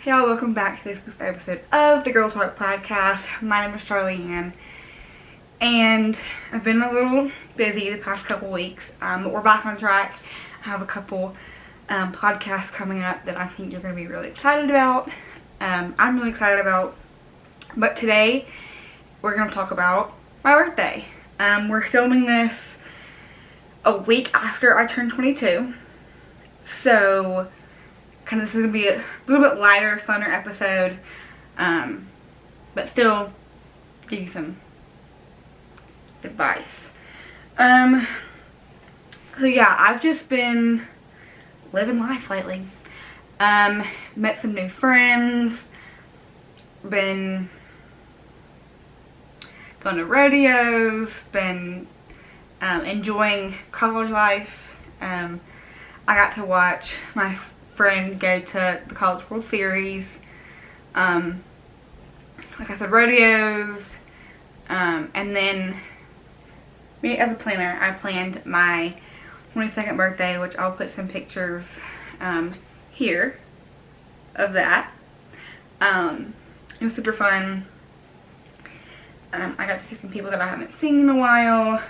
Hey y'all, welcome back to this week's episode of the Girl Talk Podcast. My name is Charlie-Ann, and I've been a little busy the past couple weeks, but we're back on track. I have a couple podcasts coming up that I think you're going to be really excited about. I'm really excited about, but today we're going to talk about my birthday. We're filming this a week after I turned 22, so kind of this is going to be a little bit lighter, funner episode, but still give you some advice. So yeah, I've just been living life lately. Met some new friends, been going to rodeos, been enjoying college life. I got to watch my friend go to the College World Series, like I said, rodeos, and then me as a planner, I planned my 22nd birthday, which I'll put some pictures here of that. It was super fun. I got to see some people that I haven't seen in a while.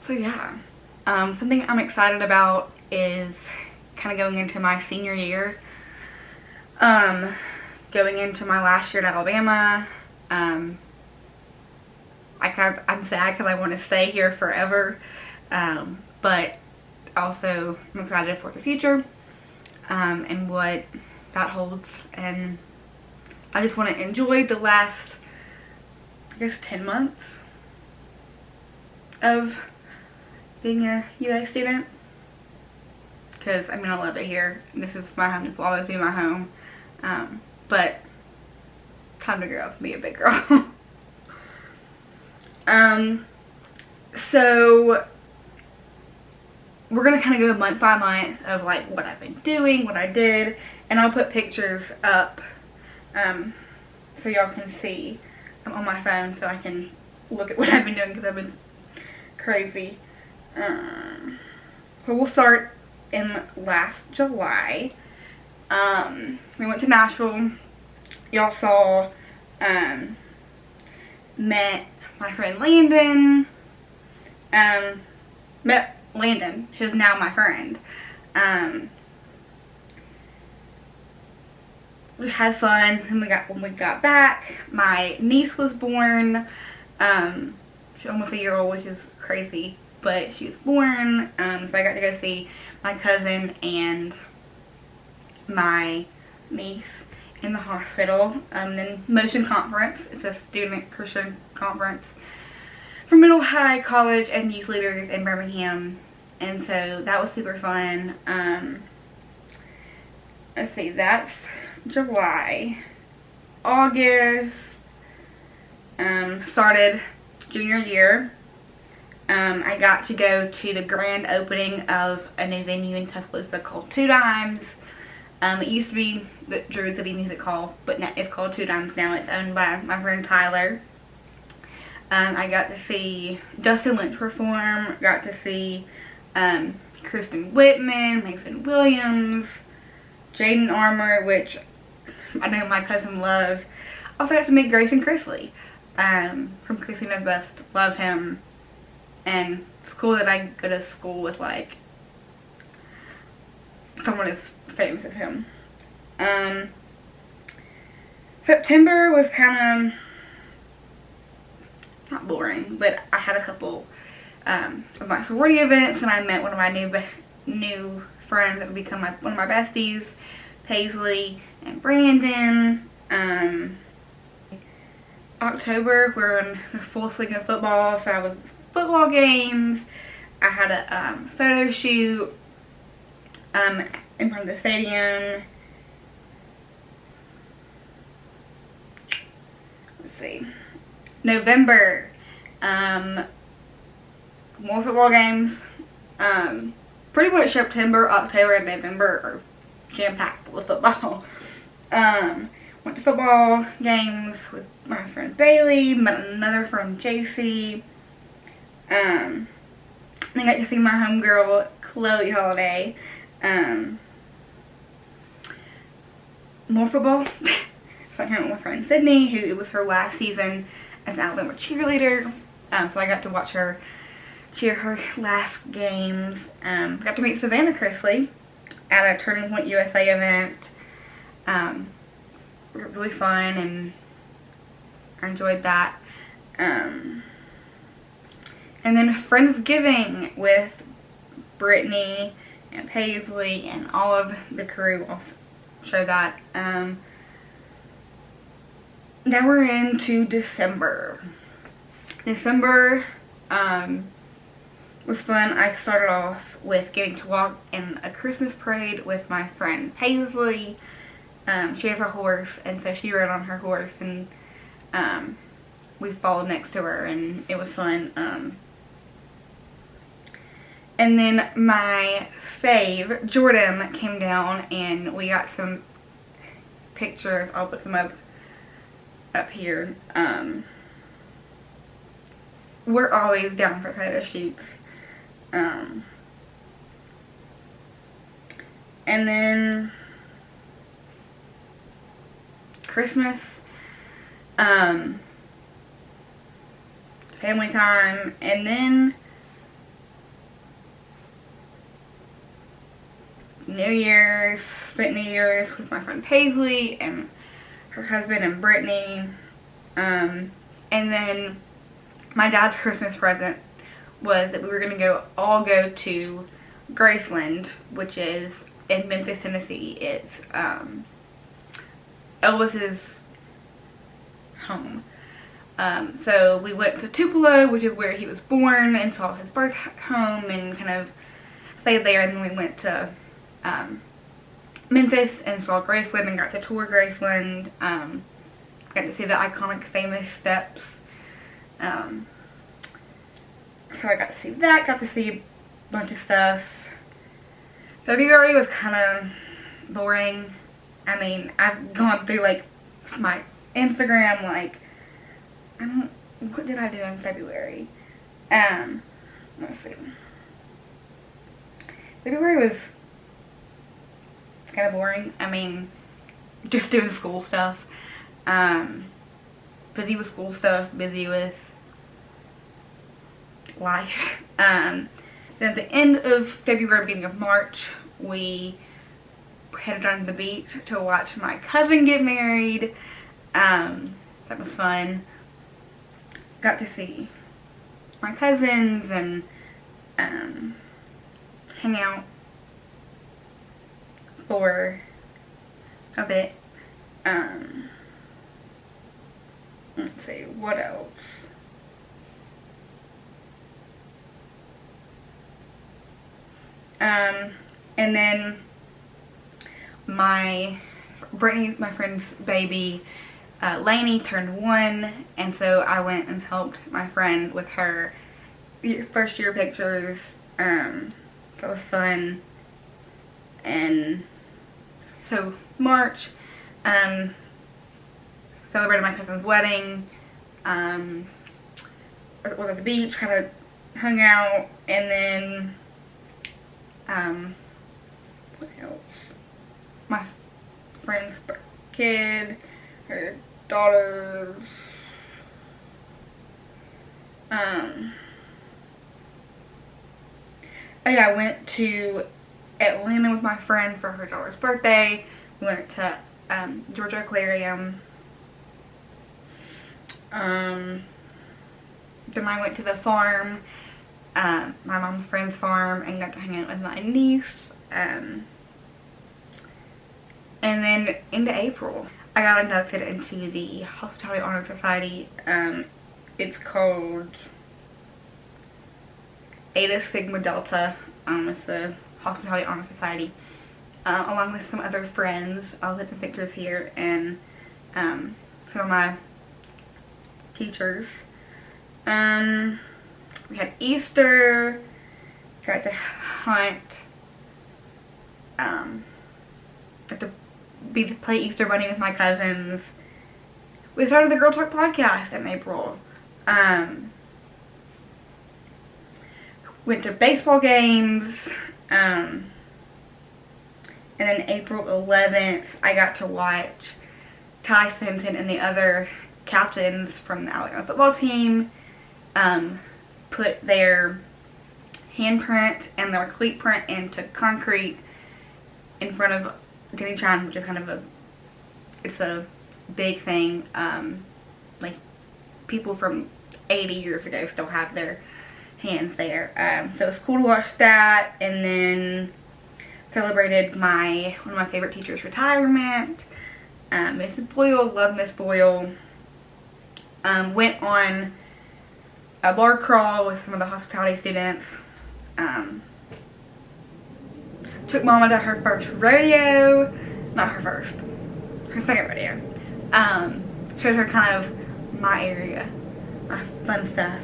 So yeah. Something I'm excited about is kind of going into my senior year, going into my last year at Alabama. I'm sad because I want to stay here forever, but also I'm excited for the future, and what that holds, and I just want to enjoy the last, I guess, 10 months of being a UA student, because I mean, I love it here. This is my home. This will always be my home, but time to grow up and be a big girl. So we're gonna kind of go month by month of like what I've been doing, what I did, and I'll put pictures up so y'all can see. I'm on my phone so I can look at what I've been doing because I've been crazy. So we'll start in last July. We went to Nashville. Y'all saw, met my friend Landon. Met Landon, who's now my friend. We had fun, and when we got back, my niece was born. She's almost a year old, which is crazy. But she was born, so I got to go see my cousin and my niece in the hospital. Then Motion Conference, it's a student Christian conference for middle, high, college, and youth leaders in Birmingham, and so that was super fun. Let's see, that's July. August, started junior year. I got to go to the grand opening of a new venue in Tuscaloosa called Two Dimes. It used to be the Druid City Music Hall, but now it's called Two Dimes now. It's owned by my friend Tyler. I got to see Dustin Lynch perform. Got to see Kristen Whitman, Mason Williams, Jaden Armour, which I know my cousin loves. Also got to meet Grayson Chrisley from Chrisley Knows Best. Love him. And it's cool that I go to school with, like, someone as famous as him. September was kind of, not boring, but I had a couple of my sorority events, and I met one of my new friends that would become one of my besties, Paisley and Brandon. October, we're in the full swing of football, so I was football games. I had a photo shoot in front of the stadium. Let's see. November, more football games. Pretty much September, October, and November are jam-packed with football. Went to football games with my friend Bailey, met another friend JC. Then got to see my homegirl Chloe Holiday. more football. So I hung out with my friend Sydney, who it was her last season as an Alabama cheerleader. So I got to watch her cheer her last games. Got to meet Savannah Chrisley at a Turning Point USA event. Really fun, and I enjoyed that. And then Friendsgiving with Brittany and Paisley and all of the crew. I'll show that. Now we're into December. December was fun. I started off with getting to walk in a Christmas parade with my friend Paisley. She has a horse, and so she rode on her horse, and we followed next to her, and it was fun. And then my fave, Jordan, came down, and we got some pictures. I'll put some up here. We're always down for photo shoots. And then Christmas, family time, and then New Year's. Spent New Year's with my friend Paisley and her husband and Brittany. And then my dad's Christmas present was that we were going to all go to Graceland, which is in Memphis, Tennessee. It's Elvis's home. So we went to Tupelo, which is where he was born, and saw his birth home and kind of stayed there. And then we went to Memphis and saw Graceland and got to tour Graceland. Got to see the iconic famous steps. So I got to see that, got to see a bunch of stuff. February was kind of boring. I mean, I've gone through like my Instagram, like, what did I do in February? Let's see. February was kind of boring. I mean, just doing school stuff. Busy with school stuff, busy with life. Then at the end of February, beginning of March, we headed down to the beach to watch my cousin get married. That was fun. Got to see my cousins and hang out for a bit. Let's see, what else? And then Brittany, my friend's baby, Lainey, turned 1, and so I went and helped my friend with her first year pictures. That was fun. And so March, celebrated my cousin's wedding, was at the beach, kind of hung out, and then what else? My friend's kid, her daughters, oh yeah, I went to Atlanta with my friend for her daughter's birthday. We went to Georgia Aquarium. Then I went to the farm, my mom's friend's farm, and got to hang out with my niece. And then into April, I got inducted into the Hospitality Honor Society. It's called Eta Sigma Delta. It's the Hospitality Honor Society, along with some other friends. I'll put the pictures here, and some of my teachers. We had Easter, got to hunt, got to play Easter Bunny with my cousins. We started the Girl Talk podcast in April. Went to baseball games, and And then April 11th, I got to watch Ty Simpson and the other captains from the Alabama football team put their handprint and their cleat print into concrete in front of Jenny Chan, which is kind of it's a big thing. Like, people from 80 years ago still have their hands there. So it was cool to watch that, and then celebrated one of my favorite teachers' retirement. Miss Boyle, love Miss Boyle. Went on a bar crawl with some of the hospitality students. Took Mama to her first rodeo. Not her first. Her second rodeo. Showed her kind of my area. My fun stuff.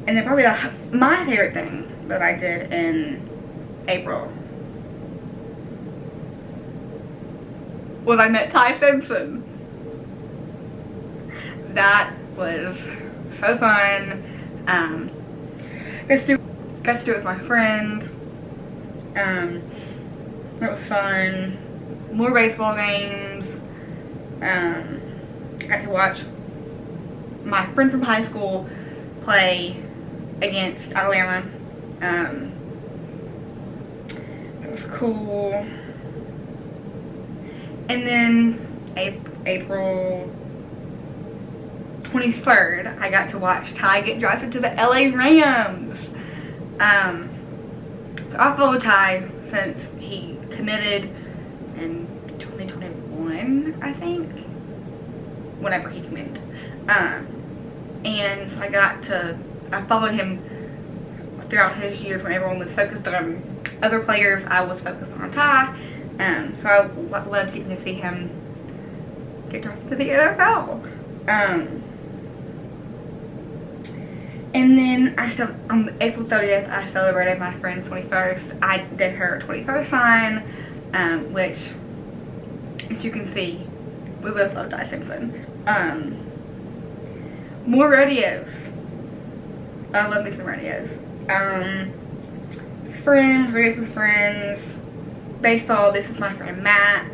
And then probably my favorite thing that I did in April was I met Ty Simpson. That was so fun. Got to do it with my friend. It was fun. More baseball games. Got to watch my friend from high school play against Alabama. It was cool. And then April 23rd, I got to watch Ty get drafted to the LA Rams. So I followed Ty since he committed in 2021, I think. Whenever he committed. And so I followed him throughout his years when everyone was focused on other players. I was focused on Ty. So I loved getting to see him get drafted to the NFL. And then on April 30th, I celebrated my friend's 21st. I did her 21st sign, which, as you can see, we both love Ty Simpson. More rodeos. I love me some rodeos. Rodeos with friends. Baseball. This is my friend Matt.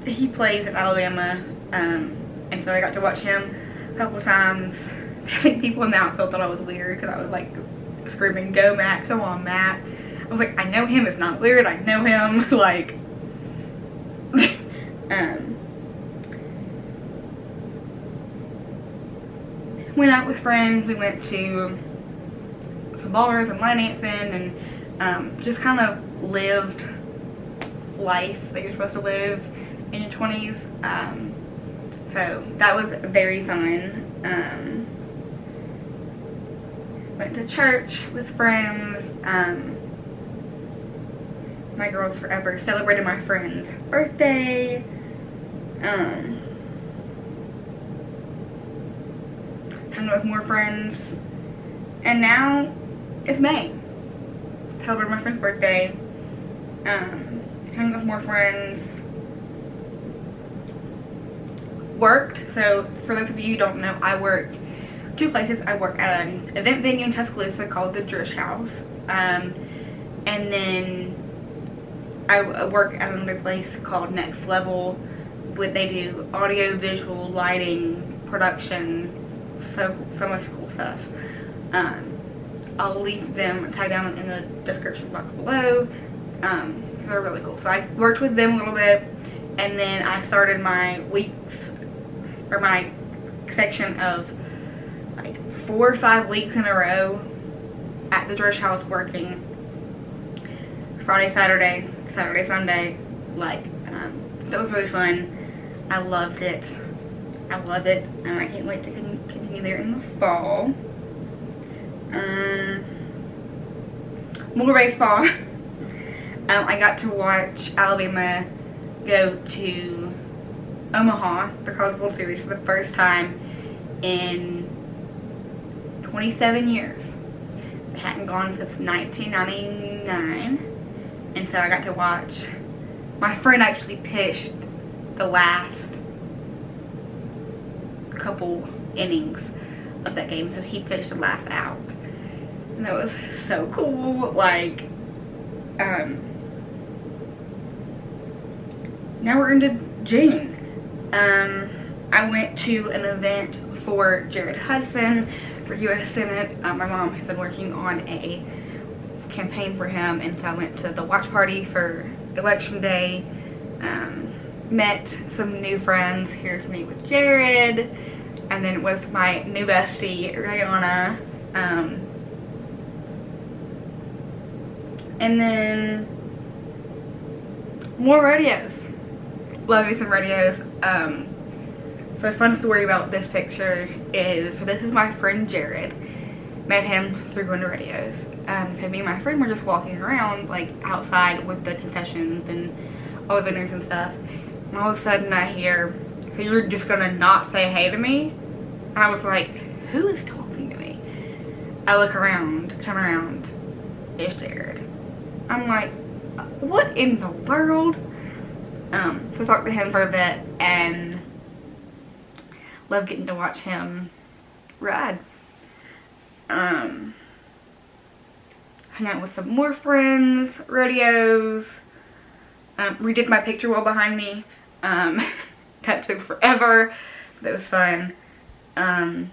He plays at Alabama, and so I got to watch him a couple times. I think people in the outfield thought I was weird because I was like screaming, "Go Matt, come on Matt." I was like, I know him, it's not weird, I know him, like, went out with friends. We went to some bars and line dancing, and just kind of lived life that you're supposed to live in your 20s. So that was very fun. Went to church with friends. My girls forever celebrated my friend's birthday. Hung with more friends. And now it's May. Celebrated my friend's birthday. Hung with more friends. Worked. So for those of you who don't know, I work two places. I work at an event venue in Tuscaloosa called the Drish House. And then I work at another place called Next Level. They do audio, visual, lighting, production, so much cool stuff. I'll leave them tied down in the description box below. They're really cool. So I worked with them a little bit, and then I started my weeks, or my section of like 4 or 5 weeks in a row at the Drish House working Friday, Saturday, Sunday. Like, that was really fun. I loved it. I love it, and I can't wait to continue there in the fall. More baseball. I got to watch Alabama go to Omaha, the College World Series, for the first time in 27 years. They hadn't gone since 1999, and so I got to watch. My friend actually pitched the last couple innings of that game, so he pitched the last out. And that was so cool. Like, now we're into June. I went to an event for Jared Hudson for U.S. Senate. My mom has been working on a campaign for him, and so I went to the watch party for election day. Met some new friends. Here's me with Jared, and then with my new bestie Rihanna. And then more rodeos. Love me some rodeos. So a fun story about this picture is, so this is my friend Jared. Met him through going to rodeos. So me and my friend were just walking around, like, outside with the concessions and all the vendors and stuff. And all of a sudden I hear, so you're just gonna not say hey to me? And I was like, who is talking to me? I look around, turn around, it's Jared. I'm like, what in the world? So I talked to him for a bit and love getting to watch him ride. Hung out with some more friends, rodeos. Redid my picture wall behind me. That took forever, but it was fun. Kind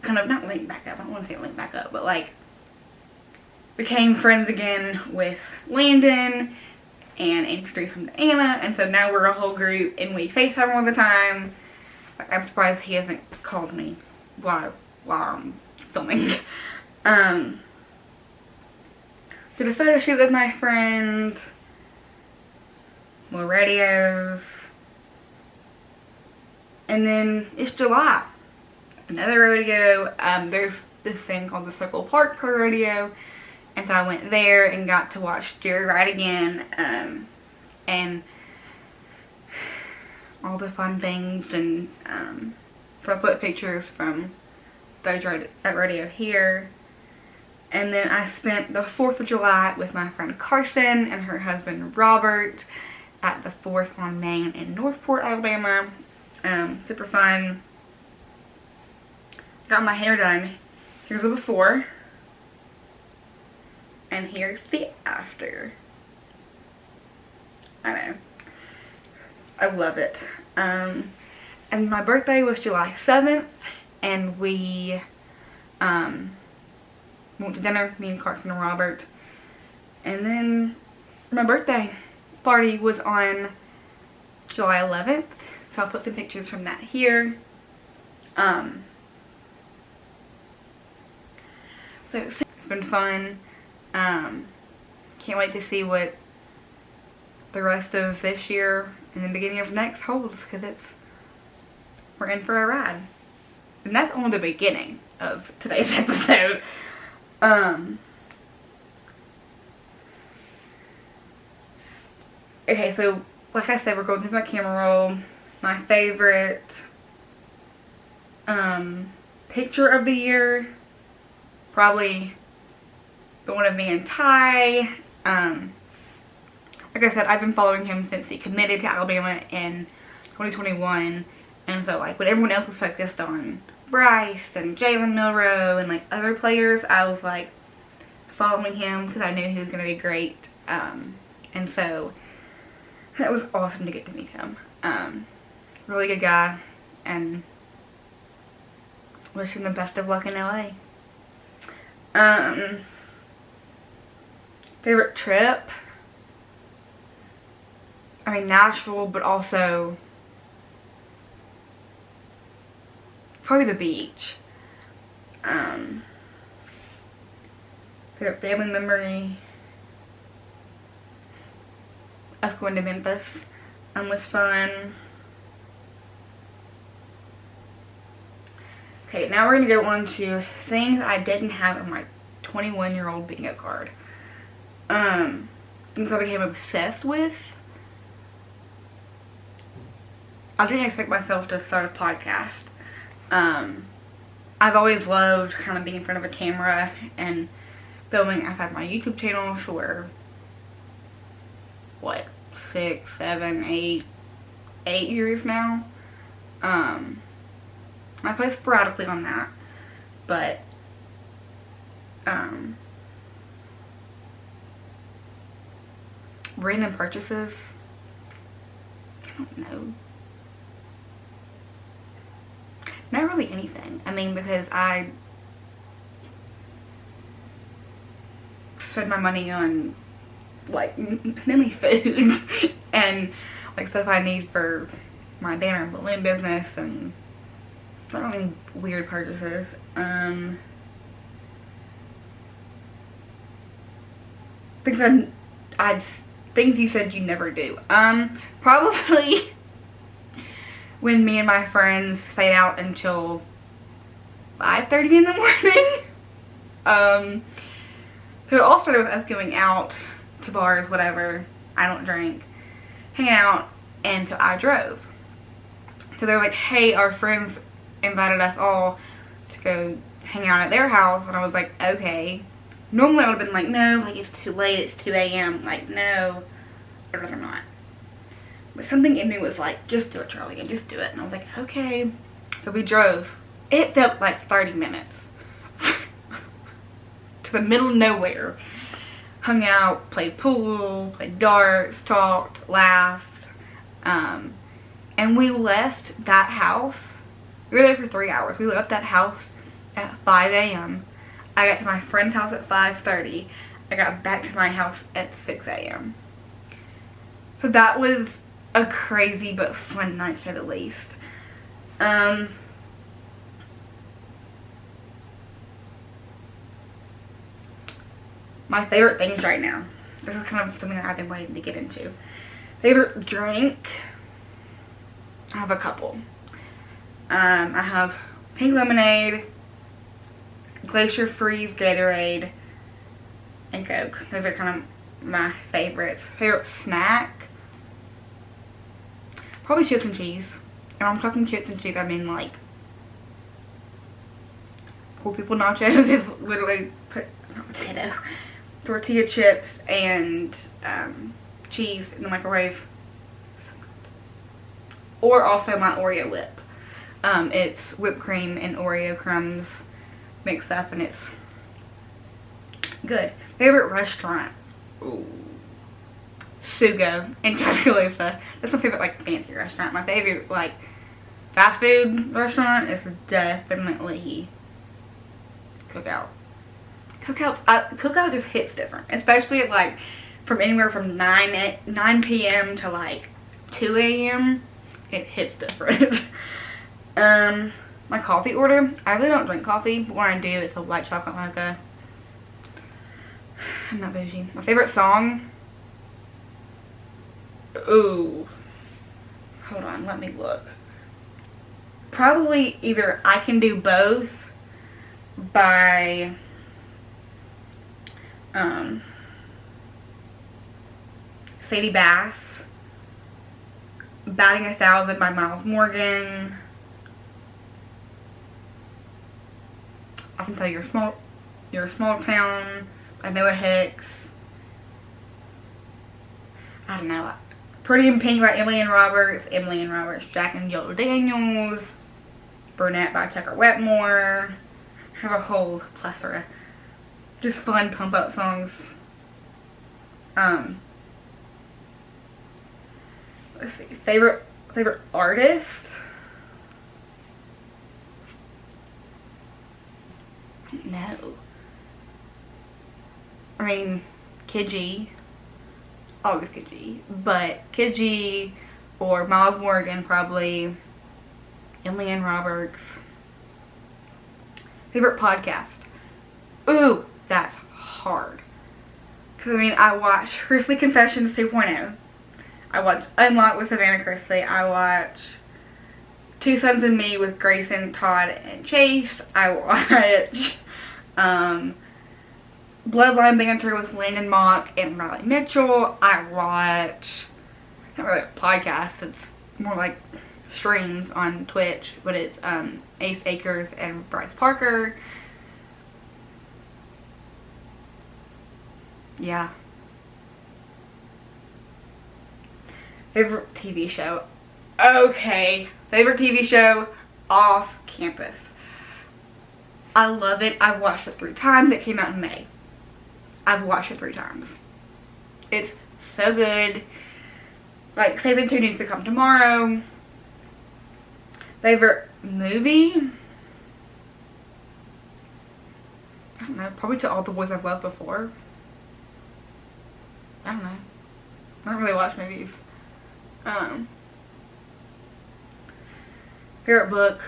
of not linked back up. I don't want to say linked back up, but like became friends again with Landon and introduced him to Anna, and so now we're a whole group and we FaceTime all the time. Like, I'm surprised he hasn't called me while I'm filming. Did a photo shoot with my friend. More rodeos. And then it's July. Another rodeo. There's this thing called the Circle Park Pro Rodeo. And so I went there and got to watch Jared ride again. And all the fun things. And so I put pictures from that rodeo here. And then I spent the 4th of July with my friend Carson and her husband Robert at the 4th on Main in Northport, Alabama. Super fun. Got my hair done. Here's the before. And here's the after. I know. I love it. And my birthday was July 7th. And we went to dinner, me and Carson and Robert. And then my birthday party was on July 11th. So I'll put some pictures from that here. So it's been fun. Can't wait to see what the rest of this year and the beginning of next holds, because we're in for a ride. And that's only the beginning of today's episode. Okay, so like I said, we're going through my camera roll. My favorite picture of the year, probably the one of me and Ty. Like I said, I've been following him since he committed to Alabama in 2021, and so like when everyone else was focused on Bryce and Jalen Milroe and like other players, I was like following him because I knew he was going to be great. And so that was awesome to get to meet him. Really good guy, and wish him the best of luck in LA. Favorite trip? I mean, Nashville, but also probably the beach. Favorite family memory? Us going to Memphis was fun. Okay, now we're going to go on to things I didn't have on my 21-year-old bingo card. Things I became obsessed with. I didn't expect myself to start a podcast. I've always loved kind of being in front of a camera and filming. I've had my YouTube channel for, what, 6, 7, 8 years now. I play sporadically on that, but Um, Random purchases. I don't know. Not really anything. I mean, because I spend my money on, like, mainly food and, like, stuff I need for my banner and balloon business, and not really any weird purchases. Things you said you never do. Probably when me and my friends stayed out until 5:30 in the morning. So it all started with us going out to bars, whatever. I don't drink. Hanging out, and so I drove. So they're like, hey, our friends invited us all to go hang out at their house, and I was like, okay. Normally I would have been like, no, like, it's too late, it's 2 a.m. Like, no, I'd rather not. But something in me was like, just do it, Charlie, and just do it. And I was like, okay. So we drove. It felt like 30 minutes. To the middle of nowhere. Hung out, played pool, played darts, talked, laughed. And we left that house. We were there for 3 hours. We left that house at 5 a.m. I got to my friend's house at 5:30. I got back to my house at 6 a.m. So that was a crazy but fun night, to say the least. My favorite things right now. This is kind of something that I've been waiting to get into. Favorite drink? I have a couple. I have pink lemonade, Glacier Freeze Gatorade, and Coke. Those are kind of my favorites. Favorite snack? Probably chips and cheese. And when I'm talking chips and cheese, I mean like poor people nachos. Is literally potato, tortilla chips, and cheese in the microwave. Or also my Oreo whip. It's whipped cream and Oreo crumbs mixed up, and it's good. Favorite restaurant? Ooh. Sugo in Tuscaloosa. That's my favorite, like, fancy restaurant. My favorite, like, fast food restaurant is definitely Cookout. Cookout just hits different, especially at, like, from anywhere from 9 p.m. to, like, 2 a.m. It hits different. My coffee order, I really don't drink coffee, but when I do, it's a white chocolate mocha. I'm not bougie. My favorite song? Ooh. Hold on, let me look. Probably either I Can Do Both by Sadie Bass, Batting 1,000 by Miles Morgan, I Can Tell You're a Small Town by Noah Hicks. I don't know. Pretty in Pink by Emily and Roberts, Jack and Jill Daniels, Brunette by Tucker Wetmore. I have a whole plethora. Just fun pump up songs. Let's see. Favorite artist? No. I mean, Kid G. Always Kid G. But Kid G or Miles Morgan, probably. Emily Ann Roberts. Favorite podcast? Ooh, that's hard. Because, I mean, I watch Chrisley Confessions 2.0. I watch Unlocked with Savannah Chrisley. I watch Two Sons and Me with Grayson, Todd, and Chase. I watch Bloodline Banter with Landon Mock and Riley Mitchell. I watch, not really a podcast, it's more like streams on Twitch, but it's Ace Akers and Bryce Parker. Yeah. Favorite TV show? Okay. Favorite TV show? Off Campus. I love it. I've watched it 3 times. It came out in May. I've watched it 3 times. It's so good. Like, season 2 needs to come tomorrow. Favorite movie? I don't know. Probably To All the Boys I've Loved Before. I don't know. I don't really watch movies. Favorite book?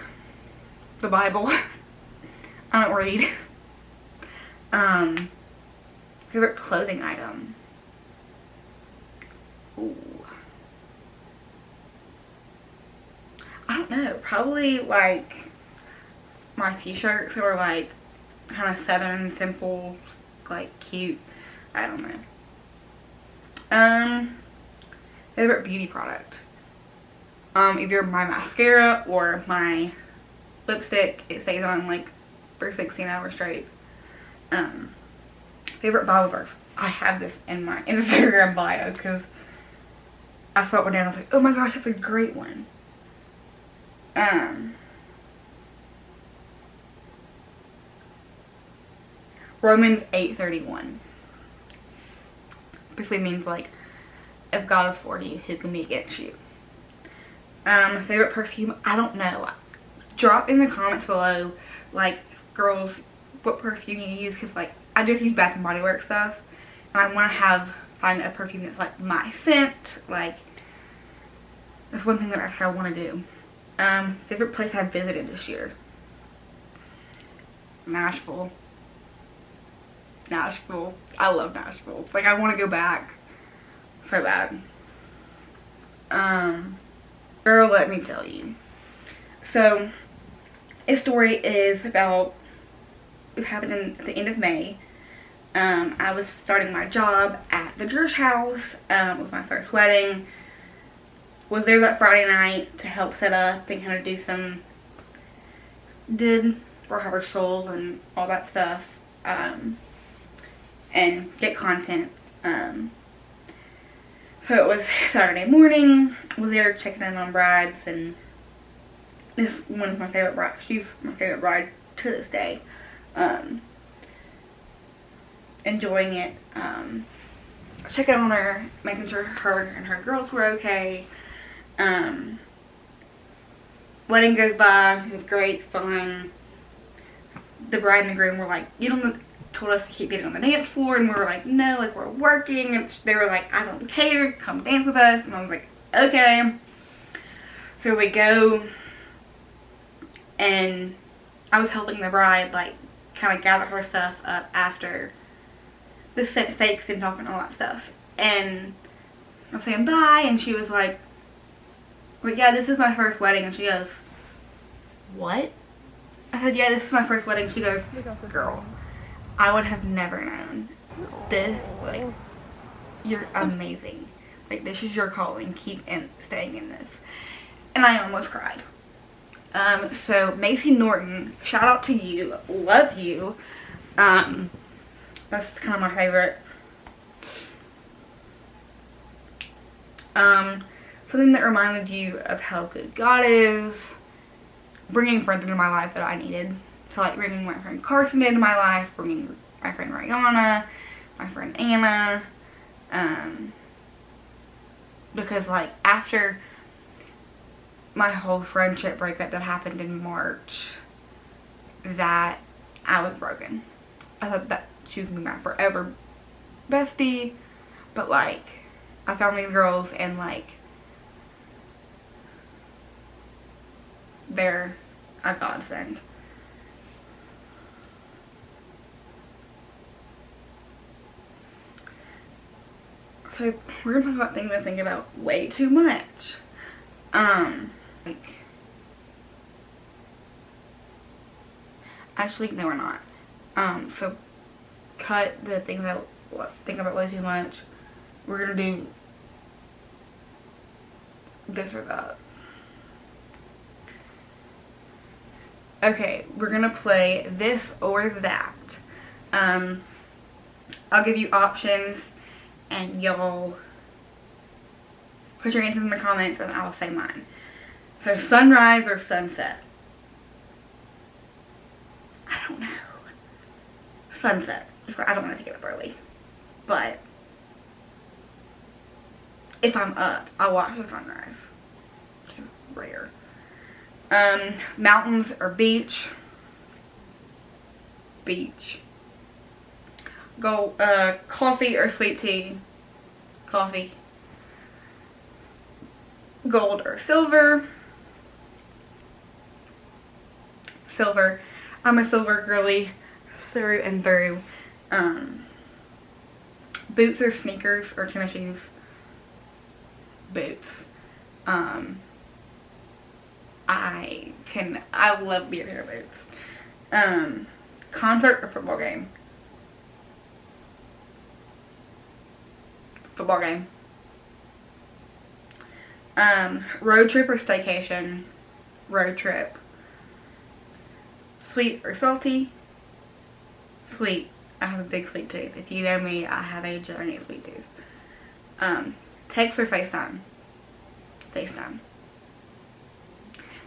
The Bible. I don't read. Favorite clothing item? Ooh. I don't know. Probably like my t-shirts that are like kind of southern, simple, like cute. I don't know. Favorite beauty product? Either my mascara or my lipstick. It stays on like for 16 hours straight. Favorite Bible verse? I have this in my Instagram bio because I saw it one day and I was like, oh my gosh, that's a great one. Romans 8:31. Basically means like, if God is for you, who can be against you? Favorite perfume? I don't know. Drop in the comments below, like, girls, what perfume you use, because like I just use Bath and Body Works stuff, and I want to find a perfume that's like my scent. Like, that's one thing that I want to do. Favorite place I've visited this year? Nashville. Nashville. I love Nashville. Like, I want to go back so bad. Girl, let me tell you. So, this story is about, it happened at the end of May. I was starting my job at the Drush House. It was my first wedding. Was there that Friday night to help set up and kind of did rehearsal and all that stuff. And get content. So it was Saturday morning. Was there checking in on brides, and this one is my favorite bride. She's my favorite bride to this day. Enjoying it. Checking on her, making sure her and her girls were okay. Wedding goes by. It was great, fun. The bride and the groom were like, told us to keep getting on the dance floor, and we were like, no, like, we're working. And they were like, I don't care, come dance with us. And I was like, okay. So we go, and I was helping the bride, like, kind of gather her stuff up after the fake sent off and all that stuff. And I'm saying bye, and she was like, yeah, this is my first wedding. And she goes, what? I said, yeah, this is my first wedding. She goes, girl, I would have never known this. Like, you're amazing. Like, this is your calling. Keep staying in this. And I almost cried. So Macy Norton, shout out to you. Love you. That's kind of my favorite. Something that reminded you of how good God is. Bringing friends into my life that I needed. So, like, bringing my friend Carson into my life, bringing my friend Rihanna, my friend Anna, because, like, after my whole friendship breakup that happened in March, that I was broken. I thought that she was going to be my forever bestie, but, like, I found these girls, and, like, they're a godsend. So we're gonna talk about things I think about way too much. Like, actually, no, we're not. So cut the things I think about way too much. We're gonna do this or that. Okay, we're gonna play this or that. I'll give you options, and y'all put your answers in the comments, and I'll say mine. So, sunrise or sunset? I don't know. sunset. I don't want to get up early. But if I'm up, I'll watch the sunrise. Which is rare. Mountains or beach? Beach. Go, coffee or sweet tea? Coffee. Gold or silver? Silver. I'm a silver girly through and through. Boots or sneakers or tennis shoes? Boots. I love being pair of boots. Concert or football game? Football game. Road trip or staycation? Road trip. Sweet or salty? Sweet. I have a big sweet tooth. If you know me, I have a giant sweet tooth. Text or FaceTime? FaceTime.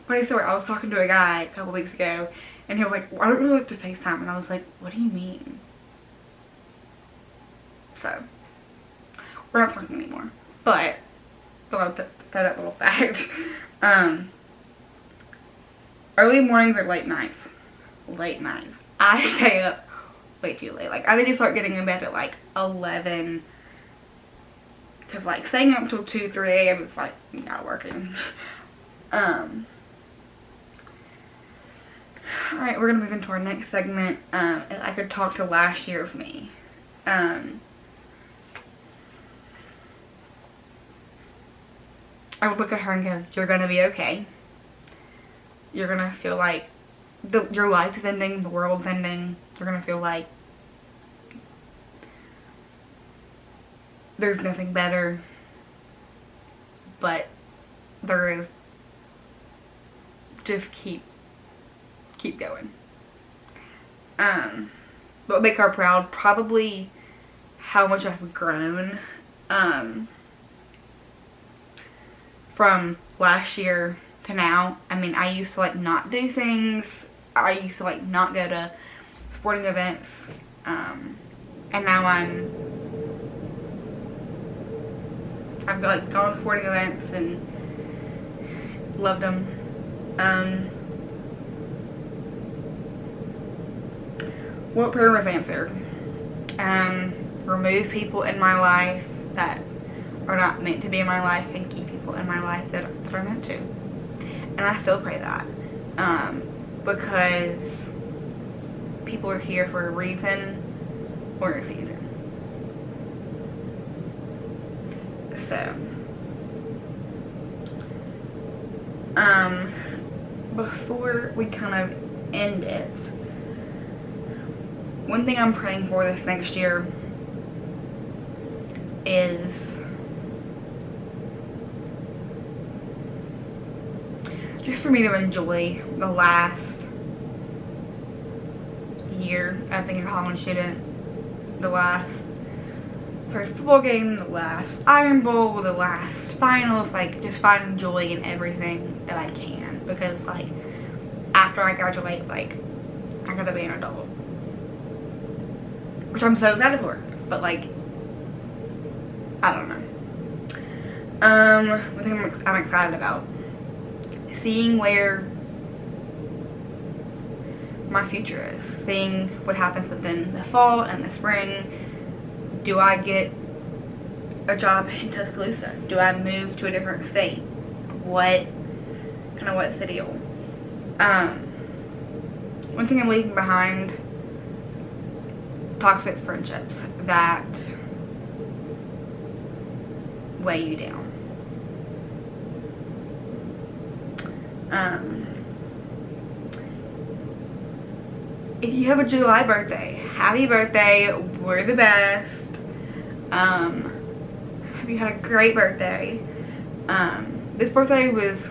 Funny story, I was talking to a guy a couple weeks ago, and he was like, well, I don't really like to FaceTime. And I was like, what do you mean? So, we're not talking anymore. But, thought I'd throw that little fact. Early mornings or late nights? Late nights. I stay up way too late. Like, I need to start getting in bed at like 11. Because like staying up till 2, 3 a.m. is like not working. Alright, we're gonna move into our next segment. I could talk to last year's me. I would look at her and go, you're gonna be okay. You're gonna feel like your life is ending, the world's ending. You're gonna feel like there's nothing better, but there is. Just keep going. What make her proud? Probably how much I've grown from last year to now. I mean, I used to like not do things. I used to like not go to sporting events, and now I've like gone to sporting events and loved them. What prayer was answered? Remove people in my life that are not meant to be in my life and keep people in my life that are meant to. And I still pray that. Because people are here for a reason or a season. So, before we kind of end it, one thing I'm praying for this next year is just for me to enjoy the last year of being a college student, the last first football game, the last Iron Bowl, the last finals, like just finding joy in everything that I can, because like after I graduate, like I gotta be an adult, which I'm so excited for, but like I don't know. One thing I'm excited about, seeing where my future is, seeing what happens within the fall and the spring. Do I get a job in Tuscaloosa? Do I move to a different state? What's the deal? One thing I'm leaving behind, toxic friendships that weigh you down. If you have a July birthday, happy birthday, we're the best. Hope you had a great birthday. This birthday was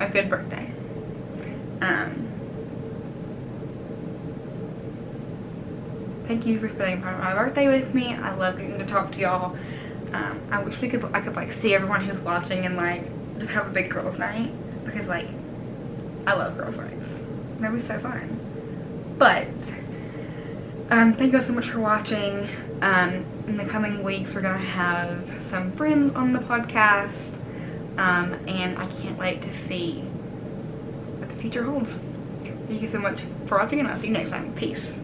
a good birthday. Thank you for spending part of my birthday with me. I love getting to talk to y'all. I wish I could like see everyone who's watching and like just have a big girls' night, because like I love girls' nights. That was so fun. But thank you so much for watching. In the coming weeks, we're gonna have some friends on the podcast, and I can't wait to see what the future holds. Thank you so much for watching, and I'll see you next time. Peace.